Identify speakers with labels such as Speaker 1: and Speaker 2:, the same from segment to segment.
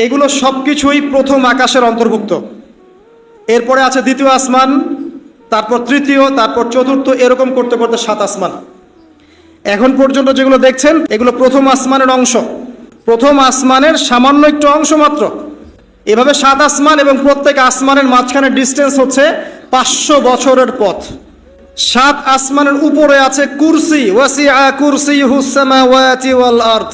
Speaker 1: এগুলো সব কিছুই প্রথম আকাশের অন্তর্ভুক্ত। এরপরে আছে দ্বিতীয় আসমান, তারপর তৃতীয়, তারপর চতুর্থ, এরকম করতে করতে 7 আসমান। এখন পর্যন্ত যেগুলো দেখছেন এগুলো প্রথম আসমানের অংশ, প্রথম আসমানের সামান্য একটু অংশ মাত্র। এভাবে 7 আসমান এবং প্রত্যেক আসমানের মাঝখানে ডিস্টেন্স হচ্ছে 500 বছরের পথ। 7 আসমানের উপরে আছে কুরসি, ওয়াসিআ কুরসিয়ুহুস সামাওয়াতি ওয়াল আরদ।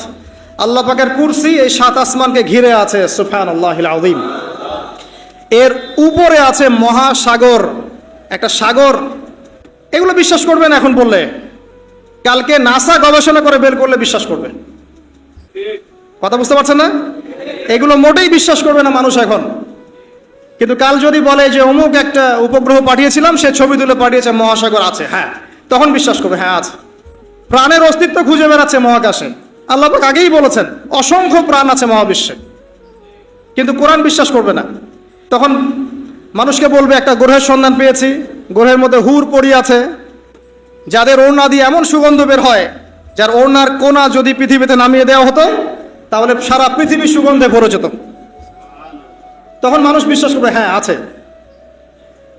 Speaker 1: আল্লাহ পাকের কুরসি এই 7 আসমানকে ঘিরে আছে, সুবহানাল্লাহিল আযীম। এর উপরে আছে মহাসাগর, একটা সাগর। এগুলো বিশ্বাস করবেন এখন বললে, কালকে নাসা গবেষণা করে বের করলে বিশ্বাস করবে। কথা বুঝতে পারছেন না? এগুলো মোটেই বিশ্বাস করবে না মানুষ এখন। কিন্তু কাল যদি বলে যে অমুক একটা উপগ্রহ পাঠিয়েছিলাম, সে ছবি তুলে পাঠিয়েছে, মহাসাগর আছে, হ্যাঁ, তখন বিশ্বাস করবে, হ্যাঁ আছে। প্রাণের অস্তিত্ব খুঁজে বেড়াচ্ছে মহাকাশে। আল্লাহ পাক আগেই বলেছেন অসংখ্য প্রাণ আছে মহাবিশ্বে, কিন্তু কোরআন বিশ্বাস করবে না। তখন মানুষকে বলবে একটা গ্রহের সন্ধান পেয়েছি, গ্রহের মধ্যে হুর পড়ি আছে, যাদের ওড়না দিয়ে এমন সুগন্ধ বের হয়, যার ওড়নার কোনা যদি পৃথিবীতে নামিয়ে দেওয়া হতো তাহলে সারা পৃথিবী সুগন্ধে ভরে যেত। তখন মানুষ বিশ্বাস করবে, হ্যাঁ আছে।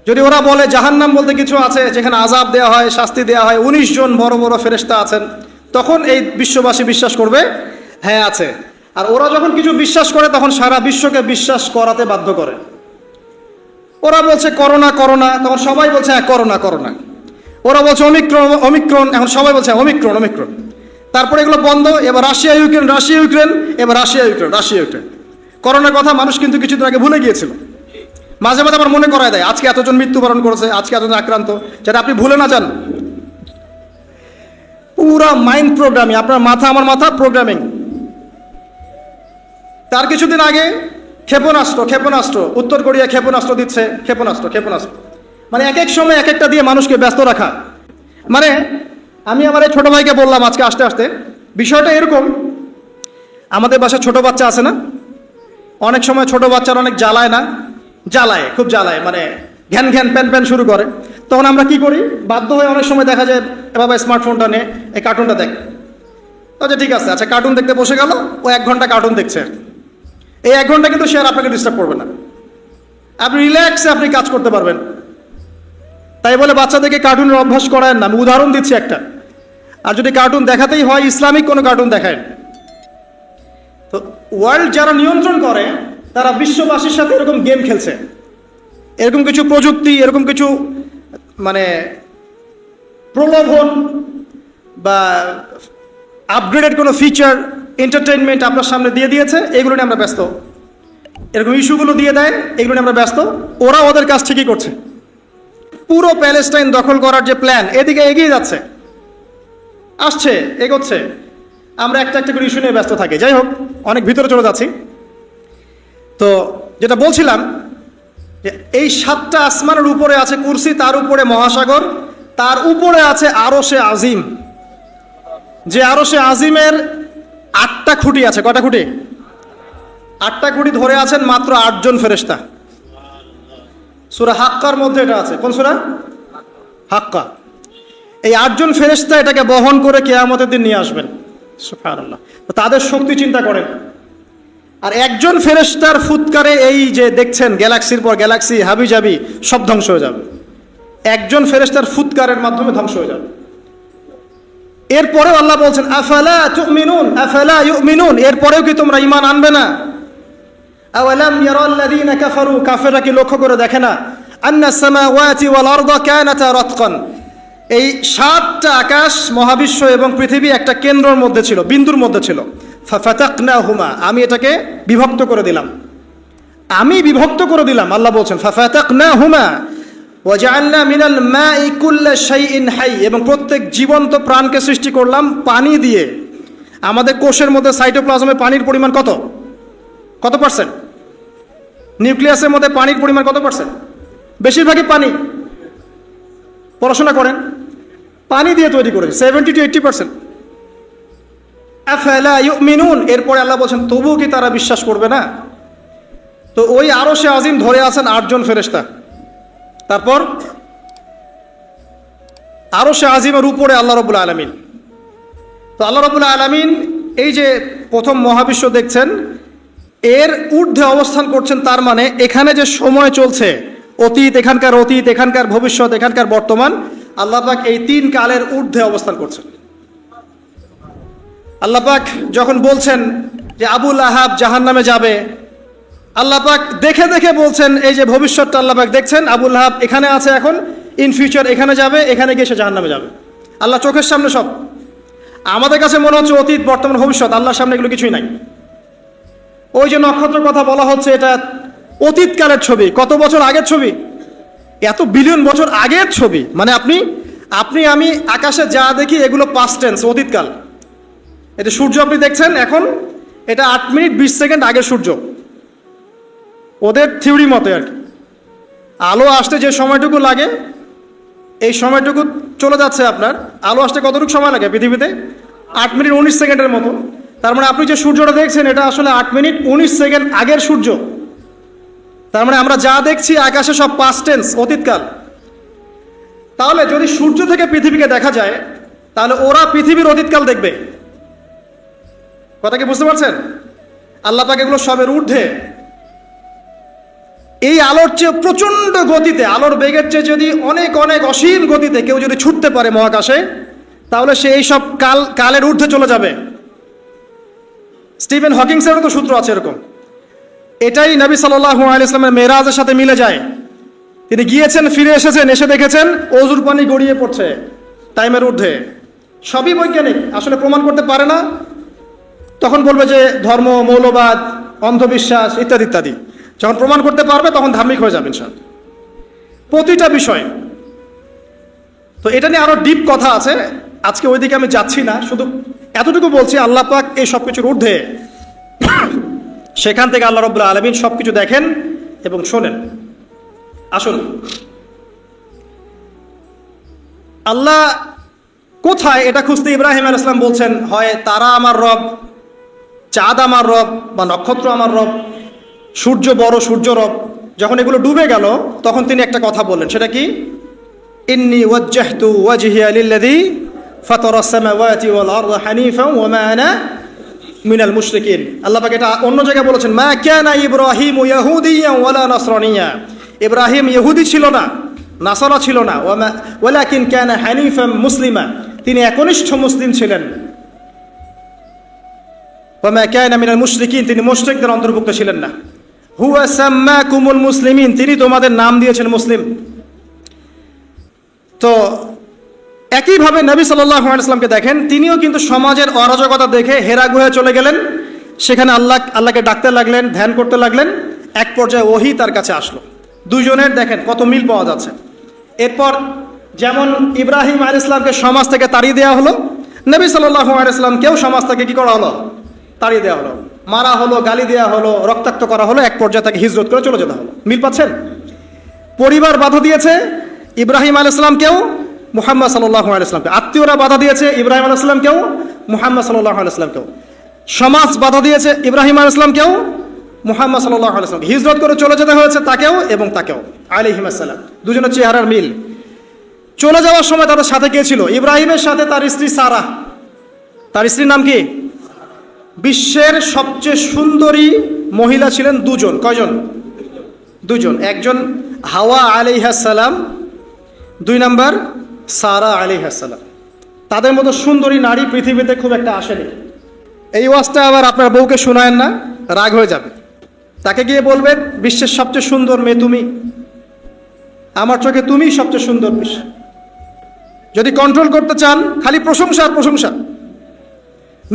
Speaker 1: যদি ওরা বলে জাহান্নাম বলতে কিছু আছে, যেখানে আযাব দেওয়া হয়, শাস্তি দেওয়া হয়, 19 জন বড় বড় ফেরেশতা আছেন, তখন এই বিশ্ববাসী বিশ্বাস করবে, হ্যাঁ আছে। আর ওরা যখন কিছু বিশ্বাস করে তখন সারা বিশ্বকে বিশ্বাস করাতে বাধ্য করে। ওরা বলছে করোনা করোনা, তখন সবাই বলছে হ্যাঁ করোনা করোনা। ওরা বলছে অমিক্রন অমিক্রন, এখন সবাই বলছে অমিক্রন অমিক্রন। তারপরে এগুলো বন্ধ, এবার রাশিয়া ইউক্রেন, রাশিয়া ইউক্রেন, এবার রাশিয়া ইউক্রেন, রাশিয়া ইউক্রেন। করোনার কথা মানুষ কিন্তু কিছুদিন আগে ভুলে গিয়েছিল। মাঝে মাঝে আবার মনে করায় দেয় আজকে এতজন মৃত্যুবরণ করেছে, আজকে এতজন আক্রান্ত, যেটা আপনি ভুলে না যান। পুরা মাইন্ড প্রোগ্রামিং, আপনার মাথা আমার মাথা প্রোগ্রামিং। তার কিছুদিন আগে ক্ষেপণাস্ত্র ক্ষেপণাস্ত্র, উত্তর কোরিয়া ক্ষেপণাস্ত্র দিচ্ছে, ক্ষেপণাস্ত্র ক্ষেপণাস্ত্র, মানে এক এক সময় এক একটা দিয়ে মানুষকে ব্যস্ত রাখা। মানে আমি আমার এই ছোট ভাইকে বললাম আজকে আসতে আসতে, বিষয়টা এরকম, আমাদের বাসায় ছোট বাচ্চা আছে না, অনেক সময় ছোট বাচ্চারা অনেক জ্বালায় না, জ্বালায়, খুব জ্বালায়, মানে ঘ্যান ঘ্যান প্যান প্যান শুরু করে। তখন আমরা কি করি, বাধ্য হয়ে অনেক সময় দেখা যায় বাবা স্মার্টফোনটা নে, এই কার্টুনটা দেখ। আচ্ছা ঠিক আছে, আচ্ছা কার্টুন দেখতে বসে গেল, ও 1 ঘন্টা কার্টুন দেখছে। এই 1 ঘন্টা কিন্তু সে আর আপনাকে ডিস্টার্ব করবে না, আপনি রিল্যাক্সে আপনি কাজ করতে পারবেন। তাই বলে বাচ্চাদেরকে কার্টুনের অভ্যাস করায় না, আমি উদাহরণ দিচ্ছি একটা। আর যদি কার্টুন দেখাতেই হয়, ইসলামিক কোনো কার্টুন দেখায়। তো ওয়ার্ল্ড যারা নিয়ন্ত্রণ করে তারা বিশ্ববাসীর সাথে এরকম গেম খেলছে, এরকম কিছু প্রযুক্তি, এরকম কিছু মানে প্রলোভন বা আপগ্রেডেড কোনো ফিচার, এন্টারটেইনমেন্ট আপনার সামনে দিয়ে দিয়েছে, এগুলো নিয়ে আমরা ব্যস্ত। এরকম ইস্যুগুলো দিয়ে দেয়, এগুলো নিয়ে আমরা ব্যস্ত। ওরা ওদের কাজ ঠিকই করছে। পুরো প্যালেস্টাইন দখল করার যে প্ল্যান, এদিকে এগিয়ে যাচ্ছে, আসছে, এগোচ্ছে। আমরা একটা একটা করে ইস্যু নিয়ে ব্যস্ত থাকি। যাই হোক, অনেক ভিতরে চলে যাচ্ছি। তো যেটা বলছিলাম যে এই 7টা আসমানের উপরে আছে কুরসি, তার উপরে মহাসাগর, তার উপরে আছে আরশে আজিম। যে আরশে আজিমের 8টা খুঁটি আছে। কয়টা খুঁটি? 8টা খুঁটি ধরে আছেন মাত্র 8 জন ফেরেশতা। সূরা হাক্কার মধ্যে এটা আছে। কোন সূরা? হাক্কা। এই 8 জন ফেরেশতা এটাকে বহন করে কিয়ামতের দিন নিয়ে আসবেন। সুবহানাল্লাহ। তো তাদের শক্তি চিন্তা করেন। আর একজন ফেরেশতার ফুৎকারে এই যে দেখছেন গ্যালাক্সির পর গ্যালাক্সি হাবিজাবি সব ধ্বংস হয়ে যাবে। একজন ফেরেশতার ফুৎকারের মাধ্যমে ধ্বংস হয়ে যাবে। এরপরেও আল্লাহ বলছেন আফালা তুমিনুন আফালা ইউমিনুন, এরপরেও কি তোমরা ঈমান আনবে না? আওয়ালাম ইয়ারাল্লাযীনা কাফারু, কাফেররা কি লক্ষ্য করে দেখে না? আন্নাস সামাওয়াতি ওয়াল আরদা কানাতা রাতকান, এই 7টা আকাশ, মহাবিশ্ব এবং পৃথিবী একটা কেন্দ্রের মধ্যে ছিল, বিন্দুর মধ্যে ছিল। ফাফাতাকনাহুমা, আমি এটাকে বিভক্ত করে দিলাম, আমি বিভক্ত করে দিলাম। আল্লাহ বলছেন ফাফাতাকনাহুমা ওয়াজআলনা মিনাল মাই কুল্লা শাইইন হাই, এবং প্রত্যেক জীবন্ত প্রাণকে সৃষ্টি করলাম পানি দিয়ে। আমাদের কোষের মধ্যে সাইটোপ্লাজমে পানির পরিমাণ কত? কত পার্সেন্ট? নিউক্লিয়াসের মধ্যে পানির পরিমাণ কত পার্সেন্ট? বেশিরভাগই পানি। পড়াশোনা করেন, পানি দিয়ে তৈরি করেছে 70 to 80%। আফালা ইউমিনুন, এরপরে আল্লাহ বলছেন তবুও কি তারা বিশ্বাস করবে না? তো ওই আরশে আজিম ধরে আছেন 8 জন ফেরেশতা। তারপর আরশে আজিমের উপরে আল্লাহ রাব্বুল আলামিন। তো আল্লাহ রাব্বুল আলামিন এই যে প্রথম মহাবিশ্ব দেখছেন, এর ঊর্ধ্বে অবস্থান করছেন, তার মানে এখানে যে সময় চলছে, অতীত, এখানকার ভবিষ্যৎ, এখানকার বর্তমান, আল্লাহ পাক এই তিন কালের ঊর্ধ্বে অবস্থান করছেন। আল্লাহ পাক যখন বলছেন যে আবুল আহাব জাহান্নামে যাবে, আল্লাহ পাক দেখে দেখে বলছেন, এই যে ভবিষ্যৎটা আল্লাহ পাক দেখছেন, আবুল আহাব এখানে আছে, এখন ইন ফিউচার এখানে যাবে, এখানে গিয়ে সে জাহান্নামে যাবে। আল্লাহ চোখের সামনে সব। আমাদের কাছে মনে হচ্ছে অতীত, বর্তমান, ভবিষ্যৎ, আল্লাহর সামনে এগুলো কিছুই নাই। ওই যে নক্ষত্রের কথা বলা হচ্ছে, এটা অতীতকালের ছবি, কত বছর আগের ছবি, এত বিলিয়ন বছর আগের ছবি। মানে আপনি আমি আকাশে যা দেখি এগুলো পাস্ট টেন্স, অতীতকাল। এটা সূর্য আপনি দেখছেন এখন, এটা 8 মিনিট 20 সেকেন্ড আগের সূর্য, ওদের থিওরি মতে আর কি। আলো আসতে যে সময়টুকু লাগে, এই সময়টুকু চলে যাচ্ছে আপনার। আলো আসতে কতটুকু সময় লাগে পৃথিবীতে? 8 মিনিট 19 সেকেন্ডের মতো। তার মানে আপনি যে সূর্যটা দেখছেন, এটা আসলে 8 মিনিট 19 সেকেন্ড আগের সূর্য। তার মানে আমরা যা দেখছি আকাশে সব পাস্ট টেন্স, অতীতকাল। তাহলে যদি সূর্য থেকে পৃথিবীকে দেখা যায়, তাহলে ওরা পৃথিবীর অতীতকাল দেখবে। কথা কি বুঝতে পারছেন? আল্লাহ পাক এগুলো সবের ঊর্ধ্বে। এই আলোর চেয়ে প্রচন্ড গতিতে, আলোর বেগের চেয়ে যদি অনেক অনেক অসীম গতিতে কেউ যদি ছুটতে পারে মহাকাশে, তাহলে সে এই সব কালের ঊর্ধ্বে চলে যাবে। স্টিফেন হকিংসেরও তো সূত্র আছে এরকম। এটাই নবী সাল্লাল্লাহু আলাইহি ওয়াসাল্লামের মেরাজের সাথে মিলে যায়। তিনি গিয়েছেন, ফিরে এসেছেন, এসে দেখেছেন অজুর পানি গড়িয়ে পড়ছে টাইমের ঊর্ধ্বে। সবই বৈজ্ঞানিক, আসলে প্রমাণ করতে পারে না, তখন বলবে যে ধর্ম, মৌলবাদ, অন্ধবিশ্বাস ইত্যাদি ইত্যাদি। যখন প্রমাণ করতে পারবে তখন ধার্মিক হয়ে যাবে ইনশাআল্লাহ, প্রতিটা বিষয়। তো এটা নিয়ে আরো ডিপ কথা আছে, আজকে ওইদিকে আমি যাচ্ছি না, শুধু এতটুকু বলছি আল্লাহ পাক এই সব কিছুর ঊর্ধ্বে। সেখান থেকে আল্লাহ রাব্বুল আলামিন সবকিছু দেখেন এবং শোনেন। আসুন, আল্লাহ কোথায় এটা খুঁজতে ইব্রাহিম আলাইহিস সালাম বলছেন, হয় তারা আমার রব, চাঁদ আমার রব, বা নক্ষত্র আমার রব, সূর্য বড়, সূর্য রব। যখন এগুলো ডুবে গেল, তখন তিনি একটা কথা বললেন, সেটা কি? ইন্নী ওয়াজ্জাহতু ওয়াজহিয়া লিল্লাযী ফাতারাস সামাওয়াতি ওয়াল আরদা হানিফান ওয়া মা আনা মিনাল মুশরিকিন। আল্লাহ পাক এটা অন্য জায়গায় বলেছেন, মা কানা ইব্রাহিমু ইয়াহুদিয়্যান ওয়ালা নাসরানিয়্যা। ইব্রাহিম ইহুদি ছিল না, নাসারা ছিল না, ওয়ালাকিন কানা হানিফান মুসলিমা, তিনি একনিষ্ঠ মুসলিম ছিলেন। ওয়া মা কানা মিনাল মুশরিকিন, তিনি মুশরিকদের অন্তর্ভুক্ত ছিলেন না। হুয়া সাম্মাকুমুল মুসলিমিন, তিনি তোমাদের নাম দিয়েছেন মুসলিম। তো একইভাবে নবী সাল্লাল্লাহু আলাইহি ওয়াসাল্লামকে দেখেন, তিনিও কিন্তু সমাজের অরাজকতা দেখে হেরা গুহায় চলে গেলেন। সেখানে আল্লাহকে ডাকতে লাগলেন, ধ্যান করতে লাগলেন। এক পর্যায়ে ওহী তার কাছে আসলো। দুজনের দেখেন কত মিল পাওয়া যাচ্ছে। এরপর যেমন ইব্রাহিম আলাইহিস সালামকে সমাজ থেকে তাড়িয়ে দেওয়া হলো, নবী সাল্লাল্লাহু আলাইহি ওয়াসাল্লামকেও সমাজ থেকে কি করা হলো? তাড়িয়ে দেওয়া হলো, মারা হলো, গালি দেওয়া হলো, রক্তাক্ত করা হলো। এক পর্যায়ে তাকে হিজরত করে চলে যেতে হলো। মিল পাচ্ছেন? পরিবার বাধা দিয়েছে ইব্রাহিম আলাইহিস সালামকেও, মুহাম্মদ সাল্লাল্লাহু আলাইহি ওয়াসাল্লামকে। আত্মীয়রা বাধা দিয়েছে ইব্রাহিম আলাইহিস সালামকেও, মুহাম্মদ সাল্লাল্লাহু আলাইহি ওয়াসাল্লামকেও। সমাজ বাধা দিয়েছে ইব্রাহিম আলাইহিস সালামকেও, মুহাম্মদ সাল্লাল্লাহু আলাইহি ওয়াসাল্লামকে। হিজরত করে চলে যেতে হয়েছে তাকেও এবং তাকেও আলাইহিস সালাম। দুজনের চেহারার মিল। চলে যাওয়ার সময় তাদের সাথে কে ছিল? ইব্রাহিমের সাথে তার স্ত্রী সারা। তার স্ত্রীর নাম কি? বিশ্বের সবচেয়ে সুন্দরী মহিলা ছিলেন দুজন। কয়জন? দুজন। একজন হাওয়া আলাইহিস সালাম, 2 নাম্বার সারা আলাইহিস সালাম। তাদের মতো সুন্দরী নারী পৃথিবীতে খুব একটা আসেনি। এই ওয়াজটা আবার আপনার বউকে শোনায়েন না, রাগ হয়ে যাবে। তাকে গিয়ে বলবেন, বিশ্বের সবচেয়ে সুন্দর মেয়ে তুমি, আমার চোখে তুমিই সবচেয়ে সুন্দর বিশ্ব। যদি কন্ট্রোল করতে চান, খালি প্রশংসা আর প্রশংসা।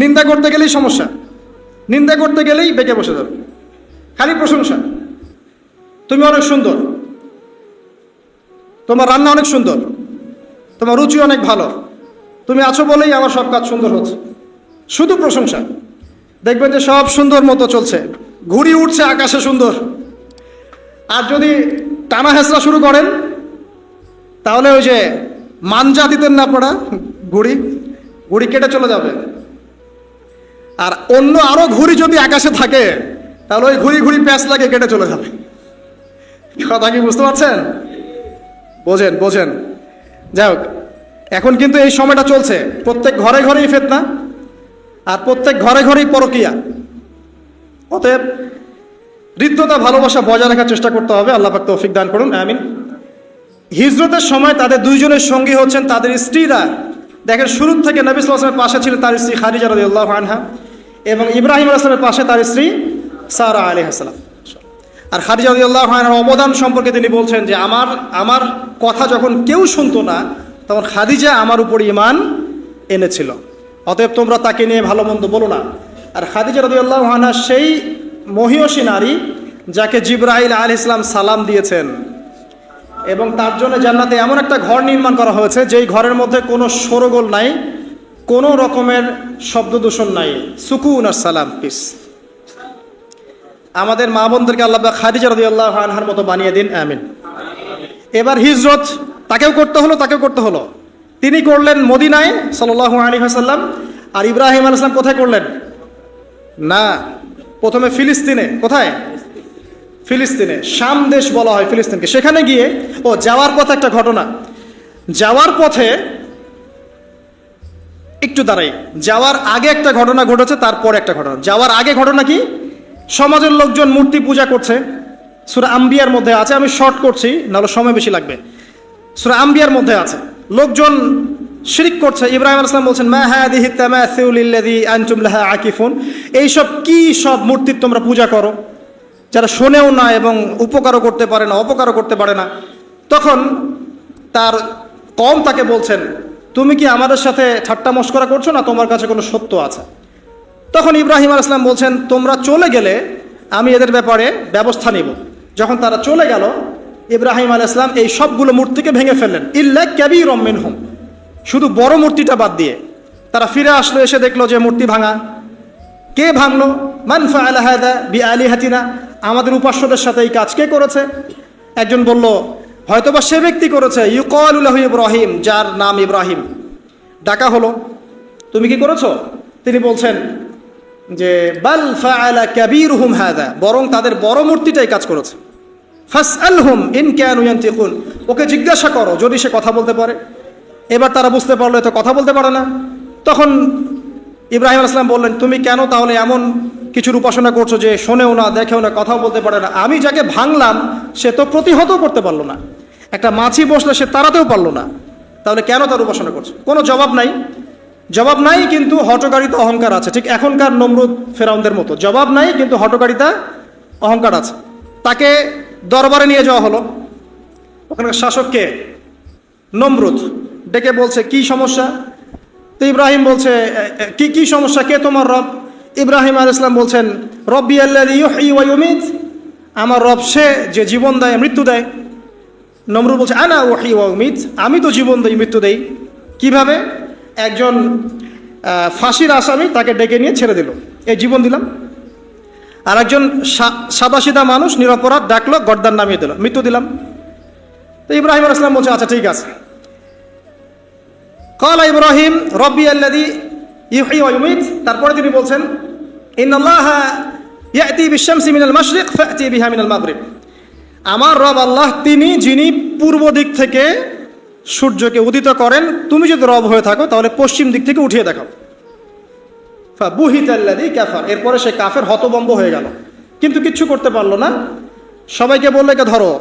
Speaker 1: নিন্দা করতে গেলেই সমস্যা, নিন্দা করতে গেলেই বেঁকে বসে যাবে। খালি প্রশংসা, তুমি অনেক সুন্দর, তোমার রান্না অনেক সুন্দর, তোমার রুচি অনেক ভালো, তুমি আছো বলেই আমার সব কাজ সুন্দর হচ্ছে। শুধু প্রশংসা। দেখবেন যে সব সুন্দর মতো চলছে, ঘুড়ি উঠছে আকাশে সুন্দর। আর যদি টানা হেঁচড়া শুরু করেন, তাহলে ওই যে মাঞ্জা দিতেন না আপনারা, ঘুড়ি কেটে চলে যাবে। আর অন্য আরো ঘুড়ি যদি আকাশে থাকে, তাহলে ওই ঘুড়ি প্যাঁচ লাগে কেটে চলে যাবে। কথা কি বুঝতে পারছেন? বোঝেন। যাই হোক, এখন কিন্তু এই সময়টা চলছে, প্রত্যেক ঘরে ঘরেই ফিতনা, আর প্রত্যেক ঘরে ঘরেই পরকিয়া। অতএব হৃদ্যতা ভালোবাসা বজায় রাখার চেষ্টা করতে হবে। আল্লাহ পাক তৌফিক দান করুন, আমিন। হিজরতের সময় তাদের দুইজনের সঙ্গী হচ্ছেন তাদের স্ত্রীরা। দেখেন, শুরু থেকে নবী সাল্লাল্লাহু আলাইহি ওয়াসাল্লামের পাশে ছিলেন তার স্ত্রী খাদিজা রাদিয়াল্লাহু আনহা, এবং ইব্রাহিম আলাইহিস সালামের পাশে তার স্ত্রী সারা আলাইহিস সালাম। আর খাদিজা রাদিয়াল্লাহু আনহার অবদান সম্পর্কে তিনি বলছেন যে আমার কথা যখন কেউ শুনতো না, তখন খাদিজা আমার উপর ঈমান এনেছিল। অতএব তোমরা তাকে নিয়ে ভালো মন্দ বলো না। আর খাদিজা রাদিয়াল্লাহু আনহা সেই মহিয়সী নারী যাকে জিবরাইল আলাইহিস সালাম সালাম দিয়েছেন, এবং তার জন্য জান্নাতে এমন একটা ঘর নির্মাণ করা হয়েছে যেই ঘরের মধ্যে কোনো শোরগোল নাই, কোনো রকমের শব্দ দূষণ নাই, সুকুন আর সালাম, পিস। আমাদের মা বোনদেরকে আল্লাহ খাদিজা রাদিয়াল্লাহু আনহার মতো বানিয়ে দিন, আমিন। এবার হিজরত তাকেও করতে হলো। তিনি করলেন মদিনায় সাল্লাল্লাহু আলাইহি ওয়াসাল্লাম, আর ইব্রাহিম আলাইহিস সালাম কোথায় করলেন? না, প্রথমে ফিলিস্তিনে। কোথায়? ফিলিস্তিনে। শাম দেশ বলা হয় ফিলিস্তিনকে। সেখানে গিয়ে যাওয়ার পথে একটা ঘটনা, যাওয়ার পথে একটু দাঁড়াই, যাওয়ার আগে একটা ঘটনা ঘটেছে, তারপরে একটা ঘটনা। যাওয়ার আগে ঘটনা কি? সমাজের লোকজন মূর্তি পূজা করছে, সূরা আম্বিয়ার মধ্যে আছে। আমি শর্ট করছি, নাহলে সময় বেশি লাগবে। সূরা আম্বিয়ার মধ্যে আছে, লোকজন শিরক করছে। ইব্রাহিম আলাইহিস সালাম বলছেন, মা হাদিহি তামাসিলুল্লাযী আনতুম লাহা আকিফুন, এইসব কি সব মূর্তির তোমরা পূজা করো, যারা শোনেও না এবং উপকারও করতে পারে না, অপকারও করতে পারে না। তখন তার কওম তাকে বলছেন, তুমি কি আমাদের সাথে ঠাট্টা মশকরা করছো না, তোমার কাছে কোনো সত্য আছে? তখন ইব্রাহিম আলাইহিস সালাম বলছেন, তোমরা চলে গেলে আমি এদের ব্যাপারে ব্যবস্থা নিব। যখন তারা চলে গেল, ইব্রাহিম আলাইহিস সালাম এই সবগুলো মূর্তিকে ভেঙে ফেললেন, ইল্লা কাবীরুম মিনহুম, শুধু বড় মূর্তিটা বাদ দিয়ে। তারা ফিরে আসলো, এসে দেখলো যে মূর্তি ভাঙা। কে ভাঙলো? মান ফাআলা হাদা বিআলিহাতিনা, আমাদের উপাস্যদের সাথে এই কাজ কে করেছে? একজন বলল, হয়তোবা সে ব্যক্তি করেছে, ইউকালু লাহু ইব্রাহিম, যার নাম ইব্রাহিম। ডাকা হলো, তুমি কি করেছো? তিনি বলছেন যে বাল ফাআলা কাবীরুহুম হাদা, বরং তাদের বড় মূর্তিটাই কাজ করেছে। ফাসআলহুম ইন কানু ইয়ানতিকুন, ওকে জিজ্ঞাসা করো যদি সে কথা বলতে পারে। এবার তারা বুঝতে পারলো এত কথা বলতে পারে না। তখন ইব্রাহিম আলাইহিস সালাম বললেন, তুমি কেন তাহলে এমন কিছুর উপাসনা করছো যে শোনেও না, দেখেও না, কথাও বলতে পারে না? আমি যাকে ভাঙলাম সে তো প্রতিহতও করতে পারলো না, একটা মাছি বসলে সে তাড়াতেও পারলো না, তাহলে কেন তার উপাসনা করছো? কোনো জবাব নাই, কিন্তু হঠকারিতা অহংকার আছে। ঠিক এখনকার নমরুদ ফেরাউনদের মতো, জবাব নাই কিন্তু হঠকারিতা অহংকার আছে। তাকে দরবারে নিয়ে যাওয়া হলো। ওখানকার শাসককে নমরুদ ডেকে বলছে, কি সমস্যা? তো ইব্রাহিম বলছে, কি সমস্যা, কে তোমার রব? ইব্রাহিম আলাইহিস সালাম বলছেন, রব্বি আল্লাযী ইউহয়ী ওয়া ইউমীত, আমার রব সে যে জীবন দেয়, মৃত্যু দেয়। নমরুদ বলছে, আনা উহয়ী ওয়া উমীত, আমি তো জীবন দেই, মৃত্যু দেই। কিভাবে? একজন ফাঁসির আসামি, তাকে ডেকে নিয়ে ছেড়ে দিল, এই জীবন দিলাম। আর একজন সাদাসিধা মানুষ নিরপরাধ ডাকলো, গর্দান নামিয়ে দিল, মৃত্যু দিলাম। তো ইব্রাহিম আলাইহিস সালাম বলছে, আচ্ছা ঠিক আছে। ক্বালা ইব্রাহিম রব্বি আল্লাযী ইউহয়ী ওয়া ইউমীত, তারপরে তিনি বলছেন, ইন্নাল্লাহা ইয়াতি বিশ-শামসি মিনাল মাশরিক ফাতি বিহা মিনাল মাগরিব, আমার রব আল্লাহ তিনি যিনি পূর্ব দিক থেকে সূর্যকে উদিত করেন, তুমি যদি রব হয়ে থাকো তাহলে পশ্চিম দিক থেকে উঠিয়ে দেখাও। ফাবুহিতাল্লাযী কাফার, এরপরে সে কাফের, হতভম্ব হয়ে গেল, কিন্তু কিচ্ছু করতে পারলো না। সবাইকে বললো, একে ধরো।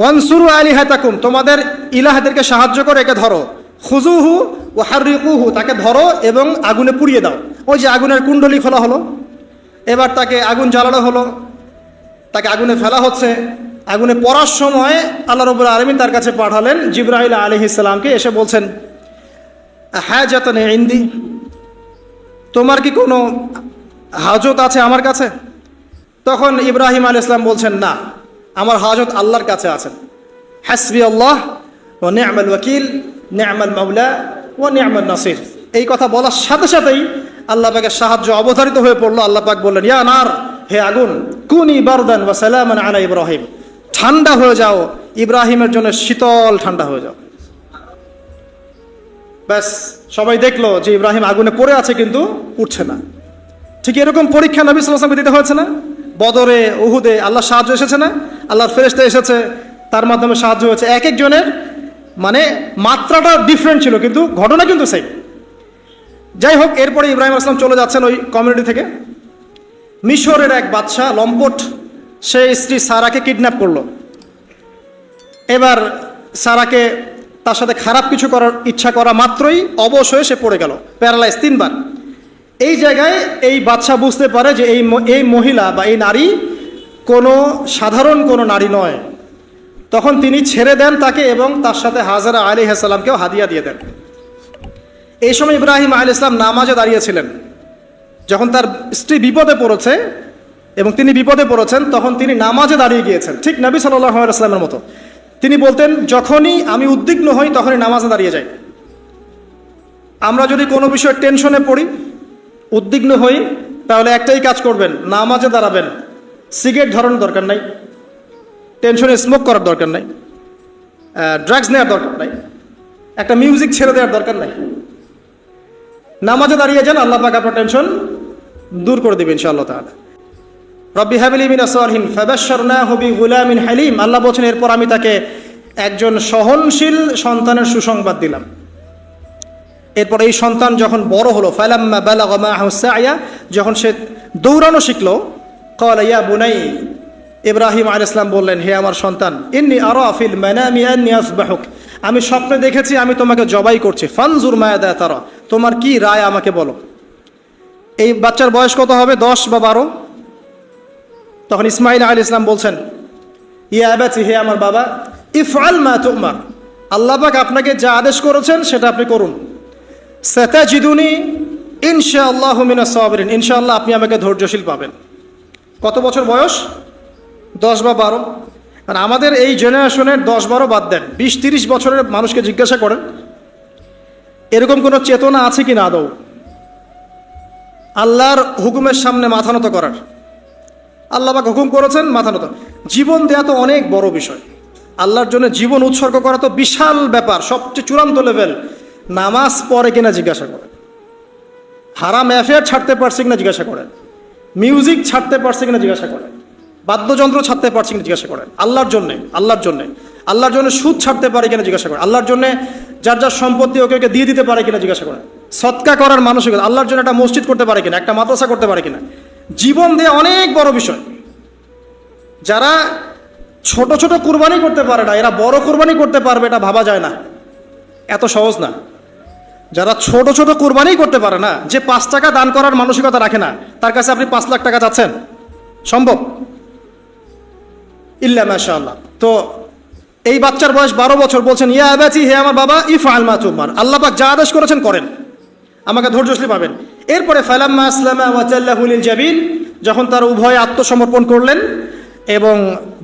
Speaker 1: ওয়ানসুরু আলিহাতাকুম, তোমাদের ইলাহদেরকে সাহায্য করে একে ধরো। খুজুহু ওয়া হাররিকুহু, তাকে ধরো এবং আগুনে পুড়িয়ে দাও। ওই যে আগুনের কুণ্ডলি খোলা হলো, এবার তাকে আগুন জ্বালানো হলো, তাকে আগুনে ফেলা হচ্ছে। আগুনে পড়ার সময় আল্লাহ রাব্বুল আলামিন তার কাছে পাঠালেন জিবরাইল আলাইহিস সালামকে, এসে বলছেন, হাজাতান ইনদি, তোমার কি কোনো হাজত আছে আমার কাছে? তখন ইব্রাহিম আলাইহিস সালাম বলছেন, না, আমার হাজত আল্লাহর কাছে আছেন। হাসবি আল্লাহ ওয়া নি'মাল ওয়াকিল, নি'মাল মাওলা ওয়া নি'মান নাসির। এই কথা বলার সাথে সাথেই আল্লাহ পাকের সাহায্য অবধারিত হয়ে পড়লো। আল্লাহ পাক বললেন, ইয়া নার, হে আগুন, কুনি বারদান ওয়া সালামান আলা ইব্রাহিম, ঠান্ডা হয়ে যাও, ইব্রাহিমের জন্য শীতল ঠান্ডা হয়ে যাও। ব্যাস, সবাই দেখলো যে ইব্রাহিম আগুনে পড়ে আছে কিন্তু উঠছে না। ঠিক এরকম পরীক্ষা নবী সাল্লাল্লাহু আলাইহি ওয়াসাল্লামকে দিতে হয়েছে না? বদরে, উহুদে আল্লাহ সাহায্য এসেছে না? আল্লাহর ফেরেশতা এসেছে, তার মাধ্যমে সাহায্য হয়েছে। এক একজনের মানে মাত্রাটা ডিফারেন্ট ছিল, কিন্তু ঘটনা কিন্তু সেম। যাই হোক, এরপরে ইব্রাহিম আসলাম চলে যাচ্ছেন ওই কমিউনিটি থেকে। মিশরের এক বাদশা লম্পট, সে স্ত্রী সারাকে কিডন্যাপ করলো। এবার সারাকে তার সাথে খারাপ কিছু করার ইচ্ছা করা মাত্রই অবশ হয়ে সে পড়ে গেল, প্যারালাইজ 3 বার। এই জায়গায় এই বাদশা বুঝতে পারে যে এই মহিলা বা এই নারী কোনো সাধারণ কোনো নারী নয়। তখন তিনি ছেড়ে দেন তাকে এবং তার সাথে হাজরা আলাইহিস সালামকেও হাদিয়া দিয়ে দেন। এই সময় ইব্রাহিম আলাইহিস সালাম নামাজে দাঁড়িয়েছিলেন। যখন তার স্ত্রী বিপদে পড়েছে এবং তিনি বিপদে পড়েছেন, তখন তিনি নামাজে দাঁড়িয়ে গিয়েছেন, ঠিক নবী সাল্লাল্লাহু আলাইহি ওয়াসাল্লামের মতো। তিনি বলতেন, যখনই আমি উদ্বিগ্ন হই তখনই নামাজে দাঁড়িয়ে যাই। আমরা যদি কোনো বিষয়ে টেনশনে পড়ি, উদ্বিগ্ন হই, তাহলে একটাই কাজ করবেন, নামাজে দাঁড়াবেন। সিগারেট ধরানোর দরকার নাই, টেনশনে স্মোক করার দরকার নাই, ড্রাগস নেওয়ার দরকার নাই, একটা মিউজিক ছেড়ে দেওয়ার দরকার নাই। নামাজে দাঁড়িয়ে যান, আল্লাহ পাক আপনার টেনশন দূর করে দেবেন ইনশাআল্লাহ তাআলা। রব্বি হাবলি মিনাস সালিহিন ফাবাশশারনাহু বিগুলামিন হালিম। আল্লাহ বলেন, এরপর আমি তাকে একজন সহনশীল সন্তানের সুসংবাদ দিলাম। এরপর এই সন্তান যখন বড় হলো, ফালাম্মা বালাগা মাআহু সা'য়া, যখন সে দৌড়ানো শিখলো, ক্বালা ইয়া বুনাই, ইব্রাহিম আলাইহিস সালাম বললেন, হে আমার সন্তান, ইন্নী আরা ফিল মানামি আন্নী আসবাহুক, আমি স্বপ্নে দেখেছি আমি তোমাকে জবাই করছি। ফানজুর মায়াদা তারা, তোমার কি রায় আমাকে বলো। এই বাচ্চার বয়স কত হবে? 10 বা 12। তখন ইসমাঈল আলাইহিস সালাম বলছেন, ইয়া আবাতি, হে আমার বাবা, ইফআল মা তুমার, আল্লাহ পাক আপনাকে যা আদেশ করেছেন সেটা আপনি করুন। সাতাজিদুনি ইনশাআল্লাহু মিনাস সাবিরিন, ইনশাআল্লাহ আপনি আমাকে ধৈর্যশীল পাবেন। কত বছর বয়স? 10 বা 12। আর আমাদের এই জেনারেশনের 10-12 বাদ দেন, 20-30 বছরের মানুষকে জিজ্ঞাসা করেন এরকম কোনো চেতনা আছে কি না আদৌ আল্লাহর হুকুমের সামনে মাথা নত করার। আল্লাহ পাক হুকুম করেছেন, মাথা নত। জীবন দেয়া তো অনেক বড় বিষয়, আল্লাহর জন্য জীবন উৎসর্গ করা তো বিশাল ব্যাপার, সবচেয়ে চূড়ান্ত লেভেল। নামাজ পড়ে কিনা জিজ্ঞাসা করেন, হারাম অ্যাফেয়ার ছাড়তে পারছে কিনা জিজ্ঞাসা করেন, মিউজিক ছাড়তে পারছে কিনা জিজ্ঞাসা করেন, বাদ্যযন্ত্র ছাড়তে পারছে কিনা জিজ্ঞাসা করেন। আল্লাহর জন্যে, আল্লাহর জন্যে, আল্লাহর জন্য সুদ ছাড়তে পারে কিনা জিজ্ঞাসা করেন। আল্লাহর জন্য যার যার সম্পত্তি ওকে ওকে দিয়ে দিতে পারে কিনা জিজ্ঞাসা করেন। সৎকা করার মানসিকতা, আল্লাহর জন্য একটা মসজিদ করতে পারে কিনা, একটা মাদ্রাসা করতে পারে কিনা। জীবন দেয়া অনেক বড় বিষয়। যারা ছোট ছোট কুরবানি করতে পারে না, এরা বড় কুরবানি করতে পারবে, এটা ভাবা যায় না, এত সহজ না। যারা ছোট ছোট কুরবানি করতে পারে না, যে 5 টাকা দান করার মানসিকতা রাখে না, তার কাছে আপনি 5 লাখ টাকা চাচ্ছেন, সম্ভব? ইল্লা মাশাআল্লাহ। তো এই বাচ্চার বয়স 12 বছর, বলছেন, ইয়া আবাতি, হে আমার বাবা, ইফআল মা তুমার, আল্লাহ পাক যা আদেশ করেছেন করেন, আমাকে ধৈর্যশীল পাবেন। এরপরে ফালাম্মা আসলামা ওয়া তাল্লাহু লিল জাবিন, যখন তার উভয় আত্মসমর্পণ করলেন এবং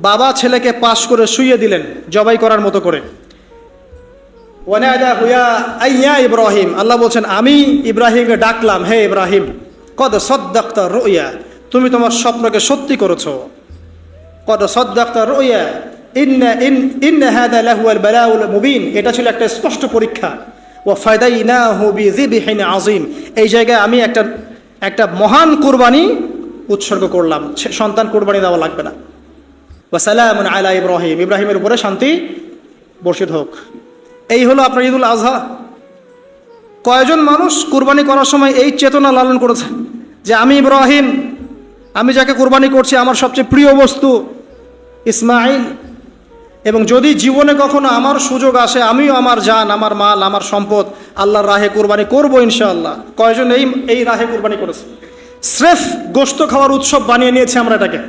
Speaker 1: বাবা ছেলেকে পাশ করে শুইয়ে দিলেন জবাই করার মতো করে। ওয়ানাদাহু ইয়া ইব্রাহিম, আল্লাহ বলছেন, আমি ইব্রাহিমকে ডাকলাম, হে ইব্রাহিম, কদ সাদ্দাকতা রুয়া, তুমি তোমার স্বপ্নকে সত্যি করেছো। কদ সাদ্দাকতা রুয়া ইন্না হাযা লাহুয়াল বালাউল মুবিন, এটা ছিল একটা স্পষ্ট পরীক্ষা। ওয়া ফাদাইনাহু বিযিবহিন আযীম, এই জায়গায় আমি একটা মহান কুরবানি উৎসর্গ করলাম, সন্তান কুরবানি দেওয়া লাগবে না। ওয়া সালামুন আলা ইব্রাহিম, ইব্রাহিমের উপরে শান্তি বর্ষিত হোক। এই হলো আপনার ঈদুল আজহা। কয়জন মানুষ কুরবানি করার সময় এই চেতনা লালন করেছে যে আমি ইব্রাহিম, আমি যাকে কুরবানি করছি আমার সবচেয়ে প্রিয় বস্তু ইসমাইল, এবং যদি জীবনে কখনো আমার সুযোগ আসে আমিও আমার জান, আমার মাল, আমার সম্পদ আল্লাহর রাহে কুরবানি করব ইনশাআল্লাহ। কয়জন এই রাহে কুরবানি করেছে? স্রেফ গোশত খাওয়ার উৎসব বানিয়ে নিয়েছে আমরা এটাকে,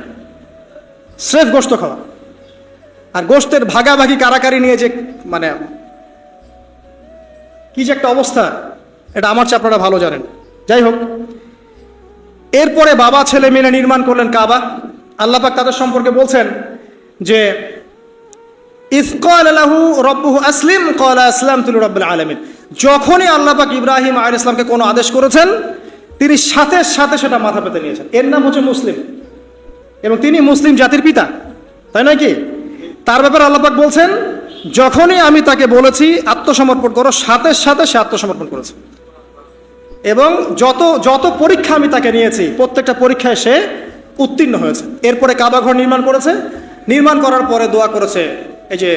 Speaker 1: স্রেফ গোশত খাওয়া। আর গোশতের ভাগাভাগি কারাকারি নিয়ে যে মানে কি যে একটা অবস্থা, এটা আমার চেয়ে আপনারা ভালো জানেন। যাই হোক, এরপরে বাবা ছেলে মিলে নির্মাণ করলেন কাবা। আল্লাহ পাক তাদের সম্পর্কে বলছেন যে ইয ক্বালা লাহু রাব্বুহু আসলিম ক্বালা আসলামতু লিরাব্বিল আলামিন, যখনই আল্লাহ পাক ইব্রাহিম আলাইহিস সালামকে কোনো আদেশ করেছেন তিনি সাথে সাথে সেটা মাথা পেতে নিয়েছেন। এর নাম হচ্ছে মুসলিম, এবং তিনি মুসলিম জাতির পিতা, তাই নয় কি? তার ব্যাপারে আল্লাহ পাক বলছেন, যখনই আমি তাকে বলেছি আত্মসমর্পণ করো, সাথে সাথে সে আত্মসমর্পণ করেছে। এবং যত যত পরীক্ষা আমি তাকে নিয়েছি প্রত্যেকটা পরীক্ষায় সে উত্তীর্ণ হয়েছে। এরপরে কাবা ঘর নির্মাণ করেছে, নির্মাণ করার পরে দোয়া করেছে, এই যে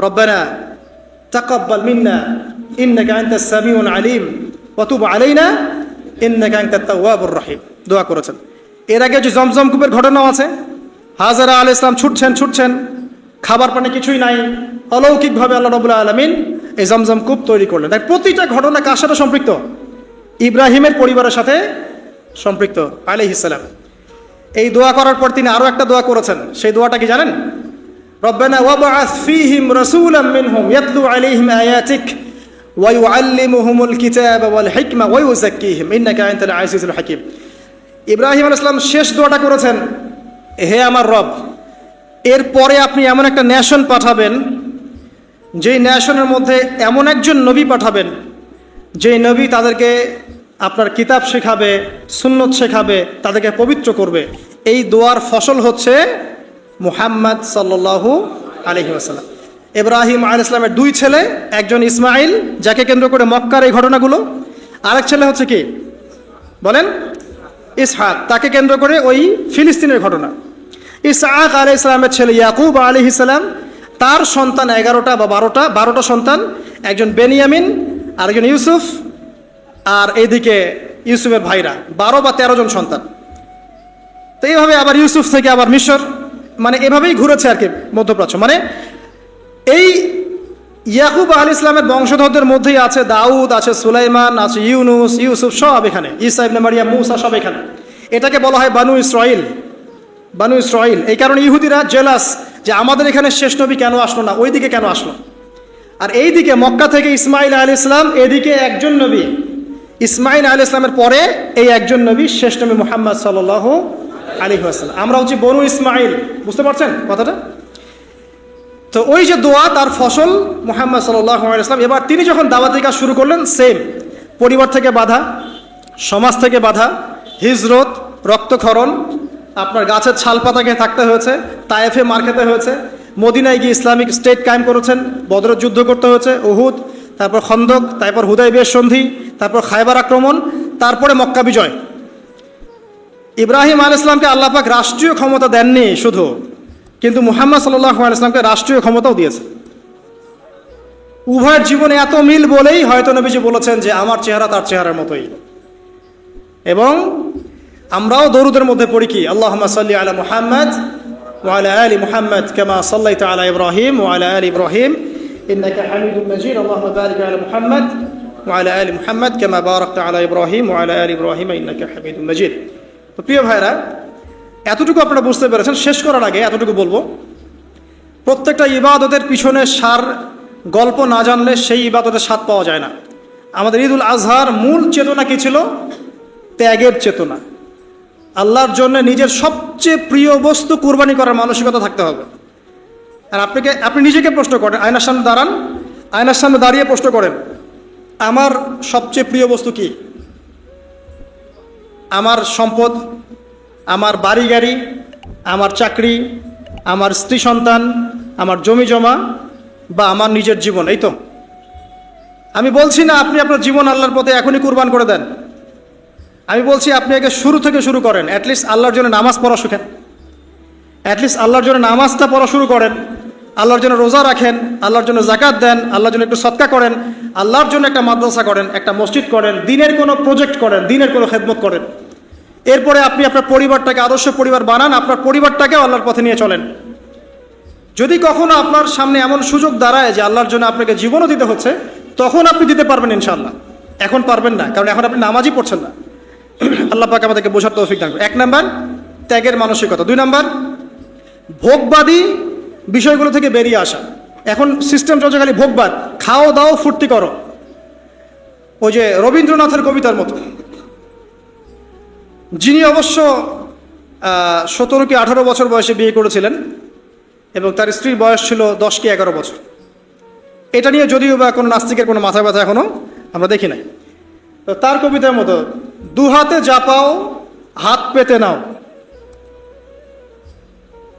Speaker 1: রব্বানা তাকাব্বাল মিন্না ইন্নাকা আনতাস সামিউল আলিম ওয়া তুব আলাইনা ইন্নাকা আনতাত তাওয়াবুর রহিম দোয়া করেছেন। এর আগে যে জমজম কূপের ঘটনাও আছে, হাজরা আলাইহিস সালাম ছুটছেন, খাবার পানি কিছুই নাই, অলৌকিকভাবে আল্লাহ রাব্বুল আলামিন এই জমজম কূপ তৈরি করলেন। তাই প্রতিটা ঘটনা কার সাথে সম্পৃক্ত? ইব্রাহিমের পরিবারের সাথে সম্পৃক্ত আলাইহিস সালাম। এই দোয়া করার পর তিনি আরো একটা দোয়া করেছেন। সেই দোয়াটা কি জানেন? রব্বানা ওয়াবআস ফীহিম রাসূলাম মিনহুম ইয়াতলু আলাইহিম আয়াতিক ওয়া ইউআল্লিমুহুমুল কিতাবা ওয়াল হিকমা ওয়া ইউযাক্কিহিম ইন্নাকা আনতাল আজিজুল হাকীম। ইব্রাহিম আলাইহিস সালাম শেষ দোয়াটা করেছেন, হে আমার রব, এরপরে আপনি এমন একটা নেশন পাঠাবেন, যেই নেশনের মধ্যে এমন একজন নবী পাঠাবেন, যেই নবী তাদেরকে আপনার কিতাব শেখাবে, সুন্নত শেখাবে, তাদেরকে পবিত্র করবে। এই দোয়ার ফসল হচ্ছে মুহাম্মদ সাল্লাল্লাহু আলাইহি ওয়াসাল্লাম। ইব্রাহিম আলাইহিস সালামের দুই ছেলে, একজন ইসমাইল, যাকে কেন্দ্র করে মক্কার এই ঘটনাগুলো, আরেক ছেলে হচ্ছে কি বলেন? ইসহাক, তাকে কেন্দ্র করে ওই ফিলিস্তিনের ঘটনা। ইসহাক আলাইহিস সালামের ছেলে ইয়াকুব আলাইহিস সালাম, তার সন্তান 11টা বা 12টা সন্তান, একজন বেনিয়ামিন, আরেকজন ইউসুফ, আর এইদিকে ইউসুফের ভাইরা 12 বা 13 জন সন্তান। তো এইভাবে আবার ইউসুফ থেকে আবার মিশর, মানে এভাবেই ঘুরেছে আর কি মধ্যপ্রাচ্য। মানে এই ইয়াকুব আলাইহিস সালামের বংশধরদের মধ্যেই আছে দাউদ, আছে সুলাইমান, আছে ইউনুস, ইউসুফ, সব এখানে, ঈসা ইবনে মারিয়াম, মূসা, সব এখানে। এটাকে বলা হয় বানু ইসরাইল। বানু ইসরাইল। এই কারণে ইহুদিরা জেলাস যে আমাদের এখানে শেষ নবী কেন আসলো না, ওইদিকে কেন আসলো। আর এইদিকে মক্কা থেকে ইসমাইল আলাইহিস সালাম, এদিকে একজন নবী, ইসমাইল আলাইহিস সালামের পরে এই একজন নবী, শেষ নবী মুহাম্মদ সাল্লাল্লাহু আলাইহি ওয়াসাল্লাম। আমরা হচ্ছে বনু ইসমাইল, বুঝতে পারছেন কথাটা? তো ওই যে দোয়া, তার ফসল মুহাম্মদ সাল্লাল্লাহু আলাইহি ওয়াসাল্লাম। এবার তিনি যখন দাওয়াতি কাজ শুরু করলেন, সেম পরিবার থেকে বাধা, সমাজ থেকে বাধা, হিজরত, রক্তক্ষরণ, আপনার গাছের ছাল পাতাকে থাকতে হয়েছে, তায়েফে মার খেতে হয়েছে, মদিনায় গিয়ে ইসলামিক স্টেট কায়েম করেছেন, বদরের যুদ্ধ করতে হয়েছে, উহুদ, তারপর খন্দক, তারপর হুদায়বিয়ার সন্ধি, তারপর খায়বার আক্রমণ, তারপরে মক্কা বিজয়। ইব্রাহিম আলাইহিস সালামকে আল্লাহ পাক রাষ্ট্রীয় ক্ষমতা দেননি শুধু, কিন্তু মুহাম্মদ সাল্লাল্লাহু আলাইহি সাল্লামকে রাষ্ট্রীয় ক্ষমতাও দিয়েছে। উভয়ের জীবনে এত মিল বলেই হয়তো নবীজি বলেছেন যে আমার চেহারা তার চেহারার মতোই। এবং আমরাও দরুদের মধ্যে পড়ি কি, আল্লাহুম্মা সাল্লি আলা মুহাম্মদ ওয়া আলা আলি মুহাম্মদ কামা সাল্লাইতা আলা ইব্রাহিম ওয়া আলা আলি ইব্রাহিম ইন্নাকা হামিদুম মাজিদ আল্লাহুম্মা বারিক আলা মুহাম্মদ ওয়া আলা আলি মুহাম্মদ কামা বারাকতা আলা ইব্রাহিম ওয়া আলা আলি ইব্রাহিম ইন্নাকা হামিদুম মাজিদ। তো প্রিয় ভাইরা, এতটুকু আপনারা বুঝতে পেরেছেন। শেষ করার আগে এতটুকু বলবো, প্রত্যেকটা ইবাদতের পিছনে সার গল্প না জানলে সেই ইবাদতের স্বাদ পাওয়া যায় না। আমাদের ঈদুল আজহার মূল চেতনা কি ছিল? ত্যাগের চেতনা। আল্লাহর জন্য নিজের সবচেয়ে প্রিয় বস্তু কুরবানি করার মানসিকতা থাকতে হবে। আর আপনি নিজেকে প্রশ্ন করেন, আয়নার সামনে দাঁড়ান, আয়নার সামনে দাঁড়িয়ে প্রশ্ন করেন, আমার সবচেয়ে প্রিয় বস্তু কি? আমার সম্পদ, আমার বাড়ি গাড়ি, আমার চাকরি, আমার স্ত্রী সন্তান, আমার জমি জমা, বা আমার নিজের জীবন? এই তো। আমি বলছি না আপনি আপনার জীবন আল্লাহর পথে এখনই কুরবান করে দেন। আমি বলছি আপনি আগে শুরু থেকে শুরু করেন। অ্যাটলিস্ট আল্লাহর জন্য নামাজ পড়া শিখেন, অ্যাটলিস্ট আল্লাহর জন্য নামাজটা পড়া শুরু করেন, আল্লাহর জন্য রোজা রাখেন, আল্লাহর জন্য জাকাত দেন, আল্লাহর জন্য একটু সদকা করেন, আল্লাহর জন্য একটা মাদ্রাসা করেন, একটা মসজিদ করেন, দিনের কোনো প্রজেক্ট করেন, দিনের কোনো খেদমত করেন। এরপরে আপনি আপনার পরিবারটাকে আদর্শ পরিবার বানান, আপনার পরিবারটাকেও আল্লাহর পথে নিয়ে চলেন। যদি কখনো আপনার সামনে এমন সুযোগ দাঁড়ায় যে আল্লাহর জন্য আপনাকে জীবনও দিতে হচ্ছে, তখন আপনি দিতে পারবেন ইনশাআল্লাহ। এখন পারবেন না, কারণ এখন আপনি নামাজই পড়ছেন না। আল্লাহ পাক আমাদেরকে বোঝার তৌফিক দান করুন। 1 নাম্বার ত্যাগের মানসিকতা। 2 নাম্বার ভোগবাদী বিষয়গুলো থেকে বেরিয়ে আসা। এখন সিস্টেম চলছে খালি ভোগবাদ, খাও দাও ফুর্তি করো, ওই যে রবীন্দ্রনাথের কবিতার মতো। যিনি অবশ্য 17 কি 18 বছর বয়সে বিয়ে করেছিলেন এবং তার স্ত্রীর বয়স ছিল 10 কি 11 বছর। এটা নিয়ে যদিও বা কোনো নাস্তিকের কোনো মাথা ব্যথা এখনো আমরা দেখি নাই। তো তার কবিতার মতো, 2 হাতে যা পাও হাত পেতে নাও।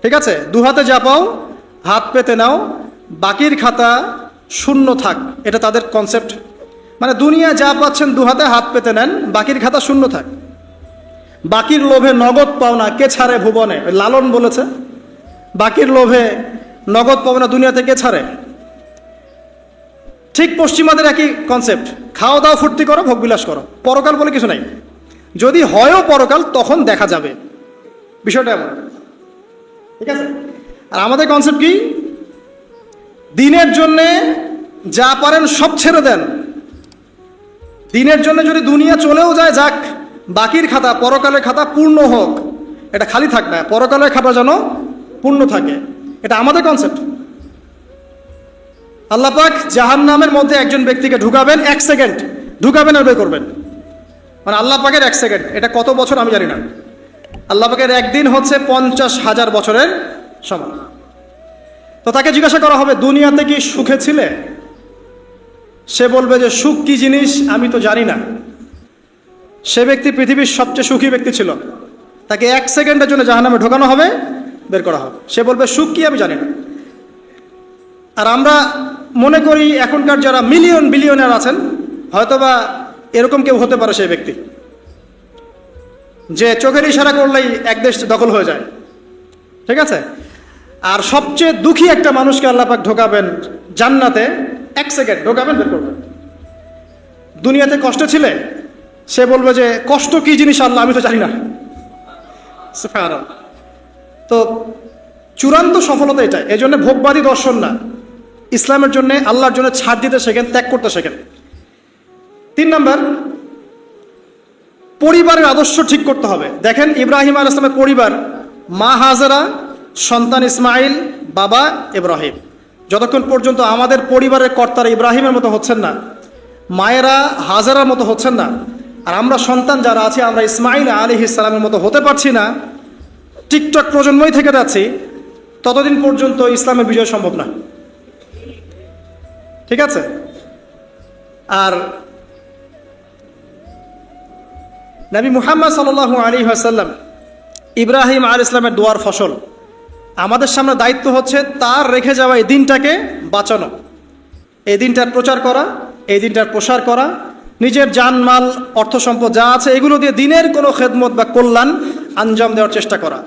Speaker 1: ঠিক আছে, 2 হাতে যা পাও হাত পেতে নাও, বাকির খাতা শূন্য থাক। এটা তাদের কনসেপ্ট। মানে দুনিয়া যা পাচ্ছেন 2 হাতে হাত পেতে নেন, বাকির খাতা শূন্য থাক। বাকির লোভে নগদ পাওনা কে ছাড়ে ভুবনে, লালন বলেছে। বাকির লোভে নগদ পাওনা দুনিয়াতে কে ছাড়ে? ঠিক পশ্চিমাদের একই কনসেপ্ট, খাওয়া দাওয়া ফুর্তি করো, ভোগবিলাস করো, পরকাল বলে কিছু নাই। যদি হয়ও পরকাল তখন দেখা যাবে, বিষয়টা এমন, ঠিক আছে। আর আমাদের কনসেপ্ট কি, দিনের জন্যে যা পারেন সব ছেড়ে দেন। দিনের জন্য যদি দুনিয়া চলেও যায় যাক, বাকির খাতা, পরকালের খাতা পূর্ণ হোক, এটা খালি থাক না, পরকালের খাতা যেন পূর্ণ থাকে, এটা আমাদের কনসেপ্ট। আল্লাহ পাক জাহান্নামের মধ্যে একজন ব্যক্তিকে ঢুকাবেন, 1 সেকেন্ড ঢুকাবেন আর বের করবেন, মানে আল্লাহ পাকের 1 সেকেন্ড, এটা কত বছর আমি জানি না। আল্লাহ পাকের একদিন হচ্ছে 50,000 বছরের সমান। তো তাকে জিজ্ঞাসা করা হবে, দুনিয়াতে কি সুখে ছিলে? সে বলবে যে সুখ কি জিনিস আমি তো জানি না। সে ব্যক্তি পৃথিবীর সবচেয়ে সুখী ব্যক্তি ছিল, তাকে 1 সেকেন্ডের জন্য জাহান্নামে ঢোকানো হবে, বের করা হবে। সে বলবে সুখ কি আমি জানি না। আর আমরা মনে করি এখনকার যারা মিলিয়ন বিলিয়নার আছেন, হয়তোবা এরকম কেউ হতে পারে সেই ব্যক্তি, যে চোখের ইশারা করলেই এক দেশ দখল হয়ে যায়, ঠিক আছে। আর সবচেয়ে দুঃখী একটা মানুষকে আল্লাহ পাক ঢোকাবেন জান্নাতে, 1 সেকেন্ড ঢোকাবেন, বের করবেন। দুনিয়াতে কষ্ট ছিলে, সে বলবে যে কষ্ট কি জিনিস আল্লাহ আমি তো জানি না। সুবহানাল্লাহ। তো চূড়ান্ত সফলতা এটা, এই জন্য ভোগবাদী দর্শন না, ইসলামের জন্য, আল্লাহর জন্য ছাড় দিতে শেখেন, ত্যাগ করতে শেখেন। 3 নাম্বার, পরিবারের আদর্শ ঠিক করতে হবে। দেখেন ইব্রাহিম আলাইহিস সালামের পরিবার, মা হাজেরা, সন্তান ইসমাইল, বাবা ইব্রাহিম। যতক্ষণ পর্যন্ত আমাদের পরিবারের কর্তারা ইব্রাহিমের মতো হচ্ছেন না, মায়েরা হাজেরার মতো হচ্ছেন না, আর আমরা সন্তান যারা আছি আমরা ইসমাইল আলাইহিস সালামের মতো হতে পারছি না, টিকটক প্রজন্মই থেকে যাচ্ছি, ততদিন পর্যন্ত ইসলামের বিজয় সম্ভব না, ঠিক আছে। আর নবী মুহাম্মদ সাল্লাল্লাহু আলাইহি ওয়াসাল্লাম ইব্রাহিম আলাইহিস সালামের দোয়ার ফসল। আমাদের সামনে দায়িত্ব হচ্ছে তার রেখে যাওয়া এই দিনটাকে বাঁচানো, এই দিনটার প্রচার করা, এই দিনটার প্রসার করা, নিজের জানমাল, অর্থ সম্পদ যা আছে এগুলো দিয়ে দিনের কোনো খেদমত বা কল্যাণ আঞ্জাম দেওয়ার চেষ্টা করা।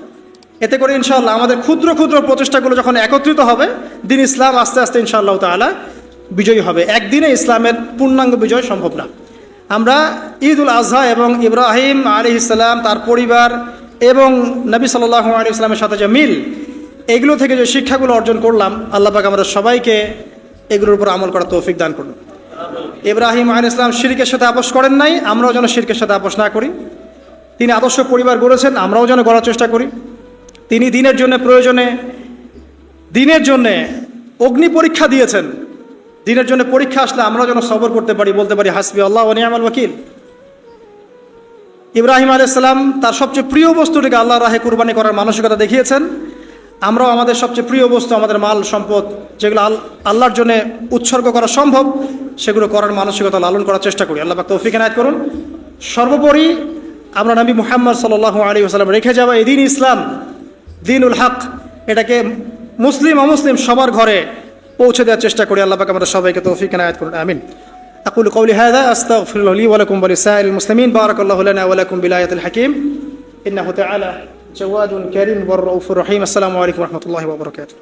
Speaker 1: এতে করে ইনশাআল্লাহ আমাদের ক্ষুদ্র ক্ষুদ্র প্রচেষ্টাগুলো যখন একত্রিত হবে, দিন ইসলাম আস্তে আস্তে ইনশাআল্লাহ তাআলা বিজয়ী হবে। একদিনে ইসলামের পূর্ণাঙ্গ বিজয় সম্ভব না। আমরা ঈদুল আজহা এবং ইব্রাহিম আলাইহিস সালাম, তার পরিবার এবং নবী সাল্লাল্লাহু আলাইহি ওয়াসাল্লামের সাথে যে মিল, এগুলো থেকে যে শিক্ষাগুলো অর্জন করলাম, আল্লাহ পাক আমাদের সবাইকে এগুলোর উপর আমল করার তৌফিক দান করুন। ইব্রাহিম আলাইহিস সালাম শিরকের সাথে আপোষ করেন নাই, আমরাও যেন শিরকের সাথে আপোষ না করি। তিনি আদর্শ পরিবার গড়েছেন, আমরাও যেন গড়ার চেষ্টা করি। তিনি দিনের জন্য প্রয়োজনে, দিনের জন্যে অগ্নি পরীক্ষা দিয়েছেন, দিনের জন্য পরীক্ষা আসলে আমরাও যেন সবর করতে পারি, বলতে পারি হাসবি আল্লাহ ওয়া নি'মাল ওয়াকিল। ইব্রাহিম আলাইহিস সালাম তার সবচেয়ে প্রিয় বস্তুটিকে আল্লাহর রাহে কুরবানি করার মানসিকতা দেখিয়েছেন। আমরাও আমাদের সবচেয়ে প্রিয় বস্তু, আমাদের মাল সম্পদ, যেগুলো আল্লাহর জন্য উৎসর্গ করা সম্ভব, সেগুলো করার মানসিকতা লালন করার চেষ্টা করি। আল্লাহ পাক তৌফিক এনায়েত করুন। সর্বোপরি আমরা নবী মুহাম্মদ সাল্লাল্লাহু আলাইহি ওয়াসাল্লাম রেখে যাওয়া এই দিন ইসলাম, দিনুল হক, এটাকে মুসলিম অমুসলিম সবার ঘরে পৌঁছে দেওয়ার চেষ্টা করি। আল্লাহ পাক আমাদের সবাইকে তৌফিক এনায়েত করুন, আমিন। أقول قولي هذا أستغفر الله لي ولكم ولسائر المسلمين. بارك الله لنا ولكم بالآية الحكيم إنه تعالى جواد كريم والرؤوف الرحيم. السلام عليكم ورحمة الله وبركاته.